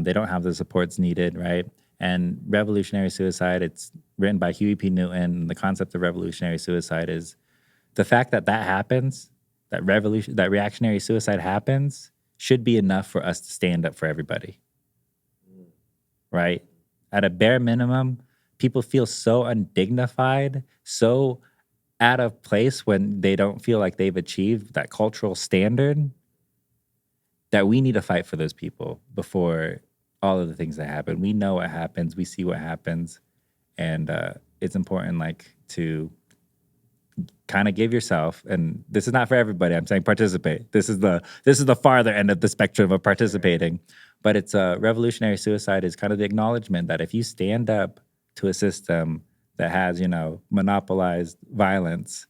they don't have the supports needed, right? And revolutionary suicide, it's written by Huey P. Newton. The concept of revolutionary suicide is the fact that happens, that reactionary suicide happens, should be enough for us to stand up for everybody. Right? At a bare minimum, people feel so undignified, so out of place when they don't feel like they've achieved that cultural standard, that we need to fight for those people before all of the things that happen. We know what happens. We see what happens. And it's important, like, to kind of give yourself, and this is not for everybody, I'm saying participate. This is the farther end of the spectrum of participating. But it's revolutionary suicide is kind of the acknowledgement that if you stand up to a system that has, monopolized violence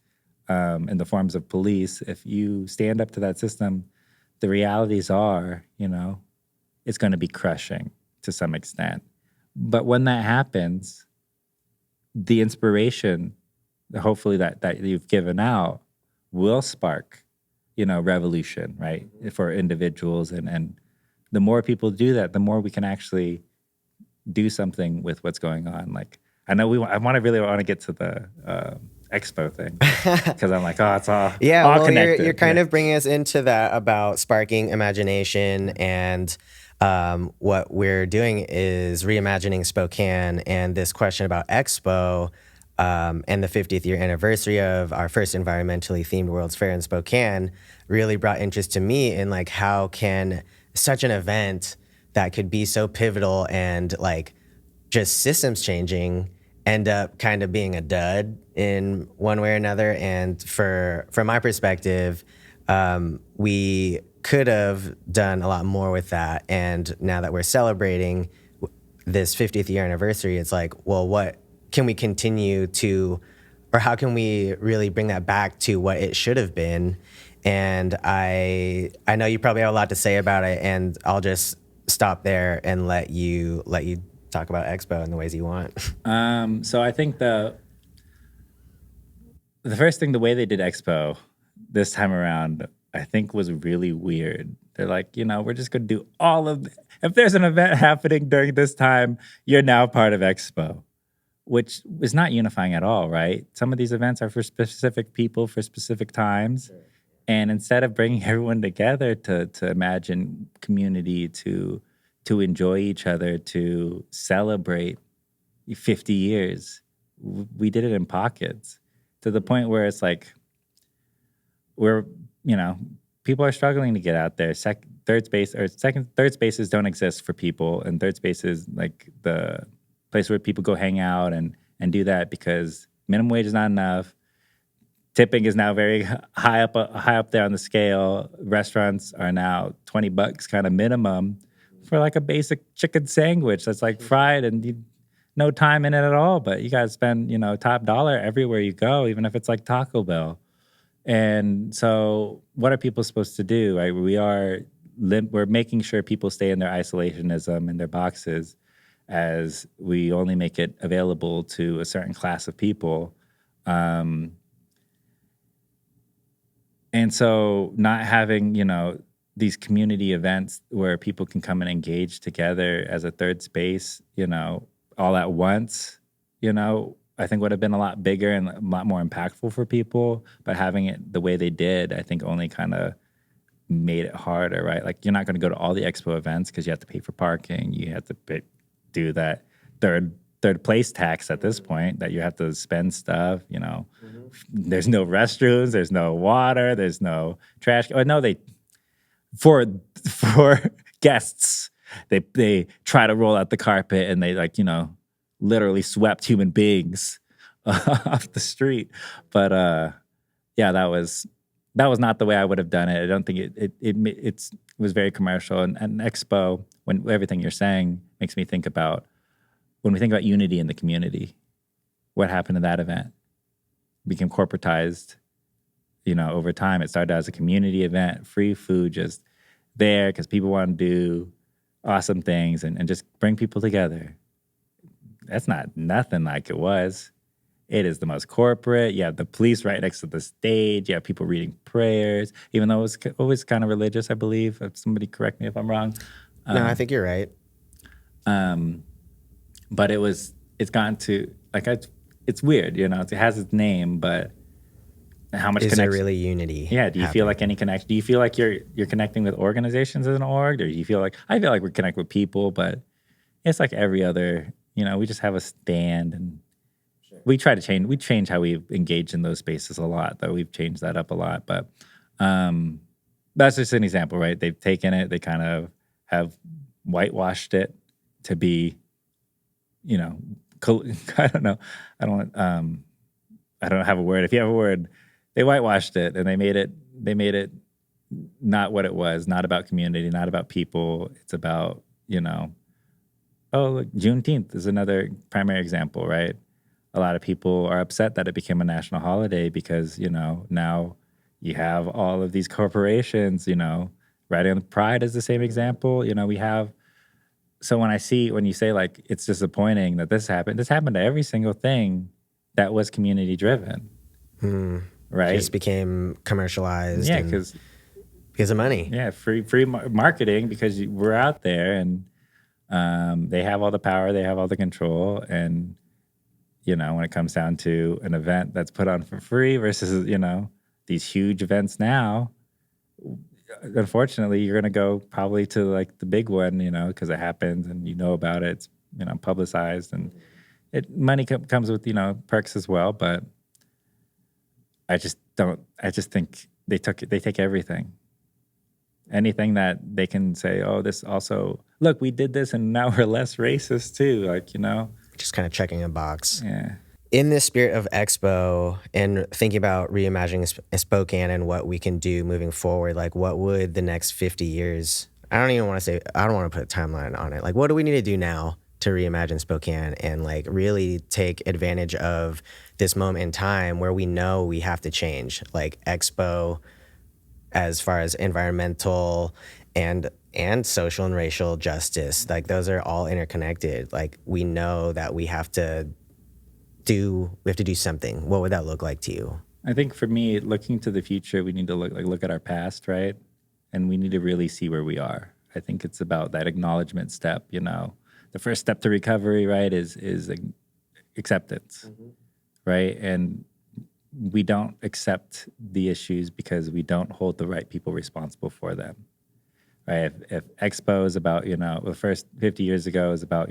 in the forms of police, if you stand up to that system, the realities are, it's going to be crushing to some extent. But when that happens, the inspiration, hopefully that you've given out, will spark, revolution, right, for individuals. And the more people do that, the more we can actually do something with what's going on. Like, I know I really want to get to the Expo thing because I'm like, it's all Yeah, all well, connected. you're kind of bringing us into that about sparking imagination, and what we're doing is reimagining Spokane, and this question about Expo and the 50th year anniversary of our first environmentally themed World's Fair in Spokane really brought interest to me in, like, how can such an event that could be so pivotal and, like, just systems changing end up kind of being a dud in one way or another. And from my perspective, we could have done a lot more with that. And now that we're celebrating this 50th year anniversary, it's like, well, what can we continue to, or how can we really bring that back to what it should have been? And I know you probably have a lot to say about it, and I'll just stop there and let you talk about Expo in the ways you want. So I think the first thing, the way they did Expo this time around, I think was really weird. They're like, we're just going to do all of if there's an event happening during this time, you're now part of Expo, which is not unifying at all, right? Some of these events are for specific people for specific times. Sure. And instead of bringing everyone together to imagine community, to enjoy each other, to celebrate 50 years, we did it in pockets to the point where it's like people are struggling to get out there. Third spaces don't exist for people, and third spaces, like the place where people go hang out and do that, because minimum wage is not enough. Tipping is now very high up there on the scale. Restaurants are now $20 kind of minimum for like a basic chicken sandwich that's like fried and no time in it at all. But you guys spend, top dollar everywhere you go, even if it's like Taco Bell. And so what are people supposed to do? Right? We're making sure people stay in their isolationism, in their boxes, as we only make it available to a certain class of people. And so not having, these community events where people can come and engage together as a third space, all at once, I think would have been a lot bigger and a lot more impactful for people. But having it the way they did, I think only kind of made it harder, right? Like you're not going to go to all the Expo events because you have to pay for parking. You have to do that third place tax at this point that you have to spend stuff, There's no restrooms, there's no water, there's no trash. Oh no, for guests, they try to roll out the carpet and they literally swept human beings off the street. But yeah, that was not the way I would have done it. I don't think it was very commercial. And Expo, when everything you're saying makes me think about when we think about unity in the community, what happened to that event? It became corporatized, over time. It started as a community event, free food just there because people want to do awesome things and just bring people together. That's not nothing like it was. It is the most corporate. You have the police right next to the stage. You have people reading prayers, even though it was always kind of religious, I believe. Somebody correct me if I'm wrong. No, I think you're right. But it's gotten to, it's weird, it has its name, but how much is there really unity? Yeah, do you feel like any connection? Do you feel like you're connecting with organizations as an org, or do you feel like, I feel like we connect with people, but it's like every other, we just have a stand and we try to change how we engage in those spaces a lot, though we've changed that up a lot, but that's just an example, right? They've taken it, they kind of have whitewashed it to be, I don't know. I don't have a word. If you have a word, they whitewashed it and they made it not what it was, not about community, not about people. It's about, look, Juneteenth is another primary example, right? A lot of people are upset that it became a national holiday because, now you have all of these corporations, right on Pride is the same example. We have. So when you say like it's disappointing that this happened to every single thing that was community driven, right? It just became commercialized. Yeah, because of money. Yeah, free marketing because we're out there and they have all the power, they have all the control, and when it comes down to an event that's put on for free versus these huge events now. Unfortunately, you're going to go probably to like the big one, because it happens and about it. It's, publicized and money comes with, perks as well. But I just think they take everything. Anything that they can say, oh, this also, look, we did this and now we're less racist too. Just kind of checking a box. Yeah. In the spirit of Expo and thinking about reimagining Spokane and what we can do moving forward, like what would the next 50 years, I don't want to put a timeline on it. Like what do we need to do now to reimagine Spokane and like really take advantage of this moment in time where we know we have to change, like Expo as far as environmental and social and racial justice, like those are all interconnected. Like we know that we have to do something. What would that look like to you? I think for me, looking to the future, we need to look at our past, right? And we need to really see where we are. I think it's about that acknowledgement step, The first step to recovery, right, is acceptance, right? And we don't accept the issues because we don't hold the right people responsible for them, right? If Expo is about, the first 50 years ago is about,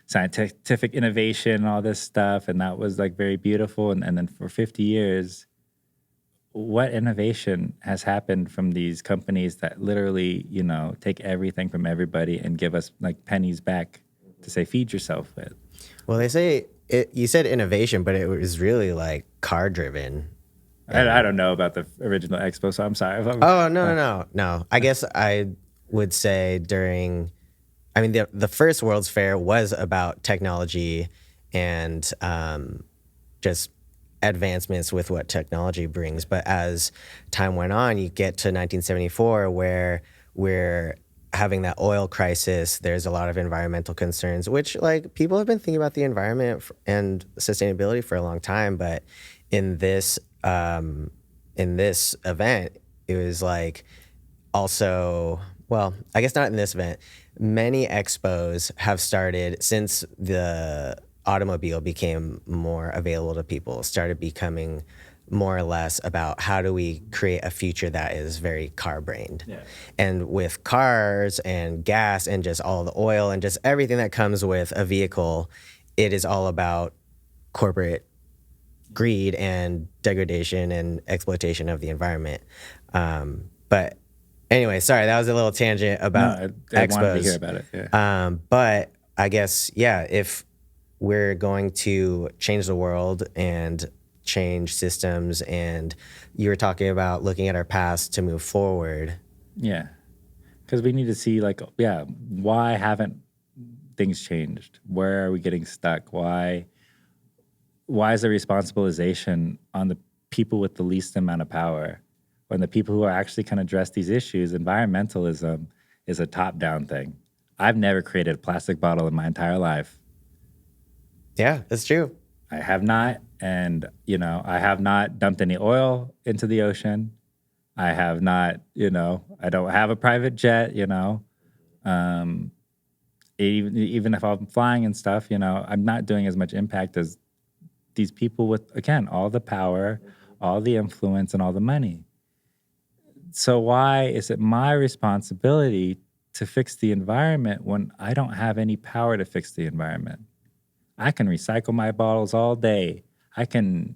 scientific innovation and all this stuff, and that was like very beautiful. And then for 50 years, what innovation has happened from these companies that literally, take everything from everybody and give us like pennies back to say, feed yourself with? Well, they say, you said innovation, but it was really like car driven. I don't know about the original Expo, so I'm sorry. No. I guess I would say the first World's Fair was about technology and just advancements with what technology brings. But as time went on, you get to 1974 where we're having that oil crisis. There's a lot of environmental concerns, which like people have been thinking about the environment and sustainability for a long time. But in this in this event, it was like also, well, I guess not in this event. Many expos have started since the automobile became more available to people, started becoming more or less about how do we create a future that is very car brained. Yeah. And with cars and gas and just all the oil and just everything that comes with a vehicle, it is all about corporate greed and degradation and exploitation of the environment. But anyway, sorry, that was a little tangent about No, I wanted to expos. hear about it. Yeah. But I guess, yeah, if we're going to change the world and change systems, and you were talking about looking at our past to move forward. Yeah. Because we need to see, like, yeah, why haven't things changed? Where are we getting stuck? Why is the responsibilization on the people with the least amount of power? When the people who are actually can address these issues, environmentalism is a top-down thing. I've never created a plastic bottle in my entire life. Yeah, that's true. I have not, and I have not dumped any oil into the ocean. I have not, I don't have a private jet. Even if I'm flying and stuff, I'm not doing as much impact as these people with, again, all the power, all the influence, and all the money. So why is it my responsibility to fix the environment when I don't have any power to fix the environment? I can recycle my bottles all day. I can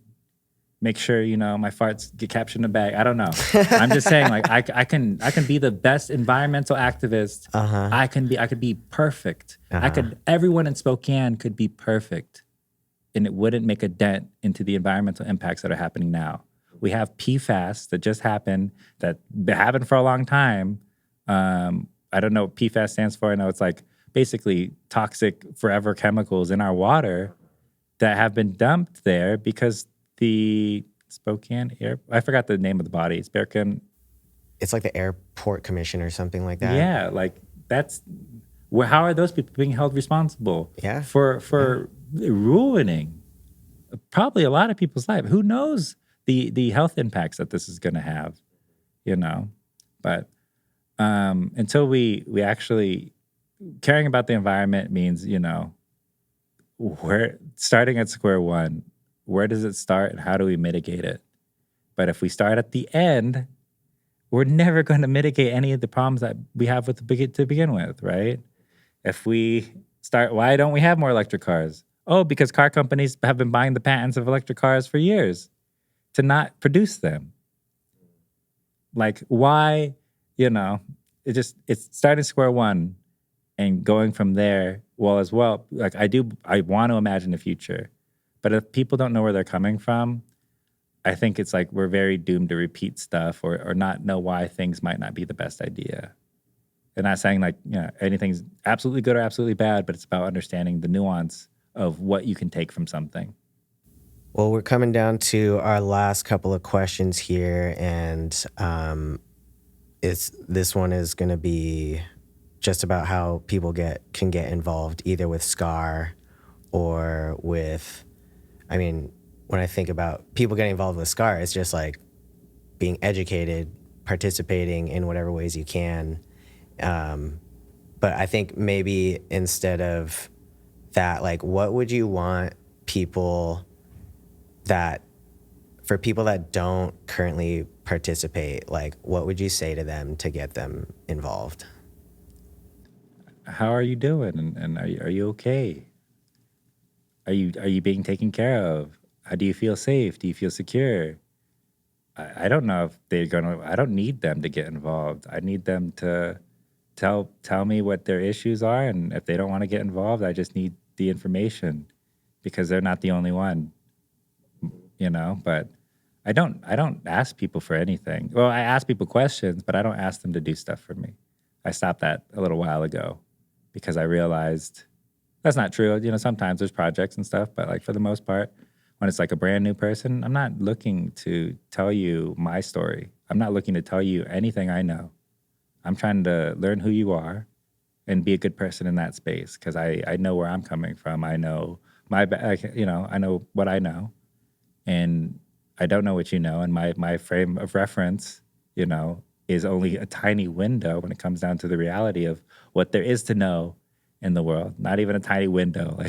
make sure, my farts get captured in a bag. I don't know. I'm just saying, like, I can be the best environmental activist. I could be perfect. Everyone in Spokane could be perfect, and it wouldn't make a dent into the environmental impacts that are happening now. We have PFAS that just happened, that happened for a long time. I don't know what PFAS stands for. I know it's like basically toxic forever chemicals in our water that have been dumped there because the Spokane air, I forgot the name of the body. Spokane. It's like the airport commission or something like that. Yeah, like that's, how are those people being held responsible? Yeah. For ruining probably a lot of people's life. Who knows the health impacts that this is going to have, But until we actually caring about the environment means, we're starting at square one. Where does it start and how do we mitigate it? But if we start at the end, we're never going to mitigate any of the problems that we have to begin with, right? If we start, why don't we have more electric cars? Oh, because car companies have been buying the patents of electric cars for years to not produce them. Like, why, it's starting square one and going from there. Well, as well, like I want to imagine the future. But if people don't know where they're coming from, I think it's like we're very doomed to repeat stuff or not know why things might not be the best idea. And not saying like, anything's absolutely good or absolutely bad, but it's about understanding the nuance of what you can take from something. Well, we're coming down to our last couple of questions here, and this one is going to be just about how people can get involved either with SCAR or with, I mean, when I think about people getting involved with SCAR, it's just like being educated, participating in whatever ways you can. But I think maybe instead of that, like, what would you want for people that don't currently participate, like, what would you say to them to get them involved? How are you doing? And are you okay? Are you being taken care of? How do you feel safe? Do you feel secure? I don't know if I don't need them to get involved. I need them to tell me what their issues are, and if they don't want to get involved, I just need the information because they're not the only one, but I don't ask people for anything. Well, I ask people questions, but I don't ask them to do stuff for me. I stopped that a little while ago because I realized that's not true. Sometimes there's projects and stuff, but like for the most part, when it's like a brand new person, I'm not looking to tell you my story. I'm not looking to tell you anything I know. I'm trying to learn who you are and be a good person in that space because I know where I'm coming from. I know I know what I know. And I don't know what you know, and my frame of reference, is only a tiny window when it comes down to the reality of what there is to know in the world. Not even a tiny window,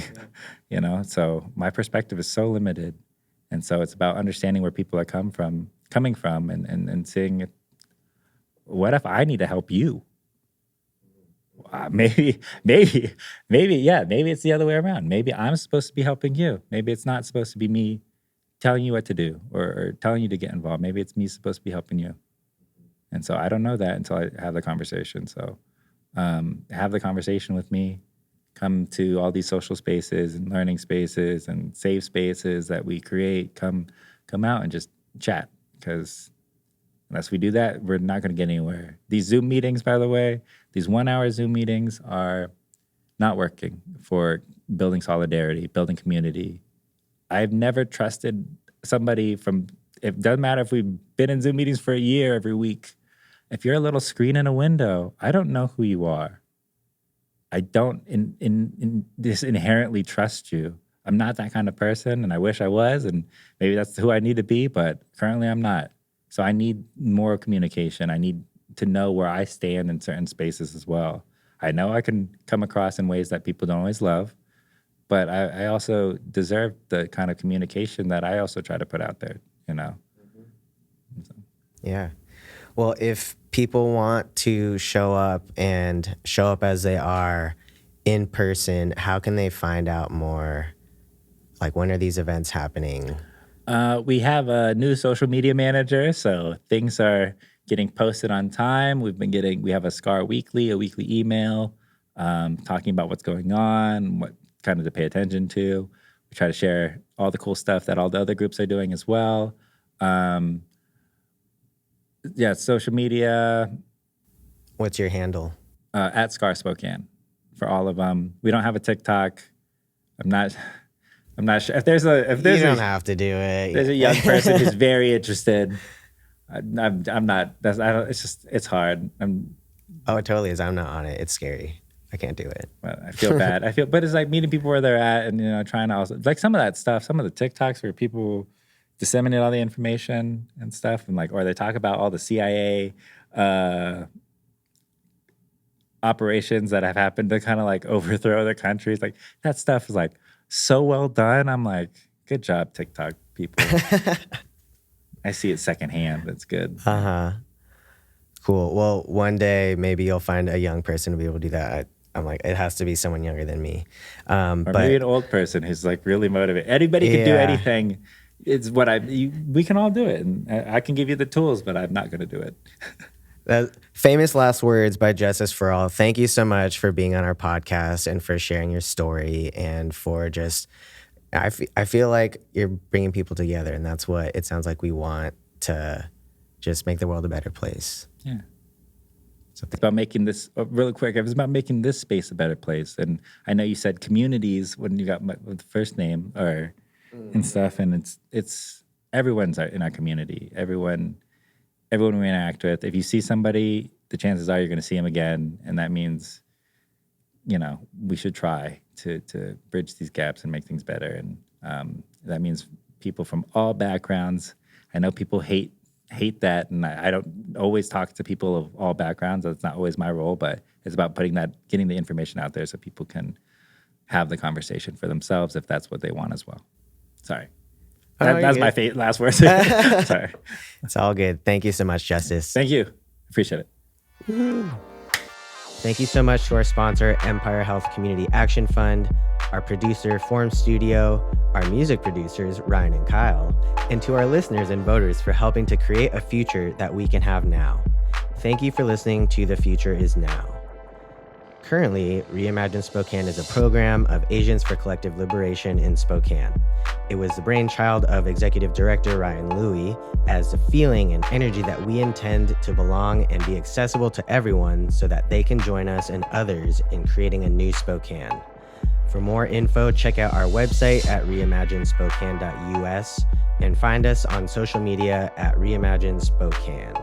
So my perspective is so limited, and so it's about understanding where people are coming from, and seeing what if I need to help you. Maybe it's the other way around. Maybe I'm supposed to be helping you. Maybe it's not supposed to be me telling you what to do or telling you to get involved. Maybe it's me supposed to be helping you. And so I don't know that until I have the conversation. So have the conversation with me. Come to all these social spaces and learning spaces and safe spaces that we create. Come out and just chat, because unless we do that, we're not going to get anywhere. These Zoom meetings, by the way, these 1-hour Zoom meetings are not working for building solidarity, building community. I've never trusted somebody it doesn't matter if we've been in Zoom meetings for a year every week. If you're a little screen in a window, I don't know who you are. I don't just inherently trust you. I'm not that kind of person, and I wish I was, and maybe that's who I need to be, but currently I'm not. So I need more communication. I need to know where I stand in certain spaces as well. I know I can come across in ways that people don't always love, but I also deserve the kind of communication that I also try to put out there, So. Yeah. Well, if people want to show up as they are in person, how can they find out more? Like, when are these events happening? We have a new social media manager, so things are getting posted on time. We have a SCAR weekly, a weekly email talking about what's going on, what kind of to pay attention to. We try to share all the cool stuff that all the other groups are doing as well. Social media. What's your handle? At SCAR Spokane for all of them. We don't have a TikTok. I'm not sure if there's you don't have to do it. There's a young person who's very interested. I'm not. It's hard. Oh, it totally is. I'm not on it. It's scary. I can't do it. Well, I feel bad. but it's like meeting people where they're at, and trying to also like some of that stuff. Some of the TikToks where people disseminate all the information and stuff, and or they talk about all the CIA operations that have happened to kind of overthrow their countries. Like that stuff is so well done. I'm like, good job, TikTok people. I see it secondhand. That's good. Cool. Well, one day maybe you'll find a young person to be able to do that. I'm like, it has to be someone younger than me. Or maybe an old person who's really motivated. Anybody can do anything. It's we can all do it. And I can give you the tools, but I'm not going to do it. Famous last words by Justice Forral. Thank you so much for being on our podcast and for sharing your story and for just, I feel like you're bringing people together, and that's what it sounds like we want to just make the world a better place. Yeah. So it's about making this, really quick, it was about making this space a better place. And I know you said communities when you got the first name and stuff, and it's everyone's in our community. Everyone we interact with. If you see somebody, the chances are you're going to see them again, and that means, we should try to bridge these gaps and make things better. And that means people from all backgrounds. I know people hate that, and I don't always talk to people of all backgrounds. That's not always my role, but it's about getting the information out there so people can have the conversation for themselves if that's what they want as well. Sorry. That's my last words. Sorry. It's all good. Thank you so much, Justice. Thank you. Appreciate it. Woo. Thank you so much to our sponsor, Empire Health Community Action Fund, our producer, Form Studio, our music producers, Ryan and Kyle, and to our listeners and voters for helping to create a future that we can have now. Thank you for listening to The Future Is Now. Currently, Reimagine Spokane is a program of Asians for Collective Liberation in Spokane. It was the brainchild of Executive Director Ryan Louie as the feeling and energy that we intend to belong and be accessible to everyone so that they can join us and others in creating a new Spokane. For more info, check out our website at reimaginespokane.us and find us on social media at Reimagine Spokane.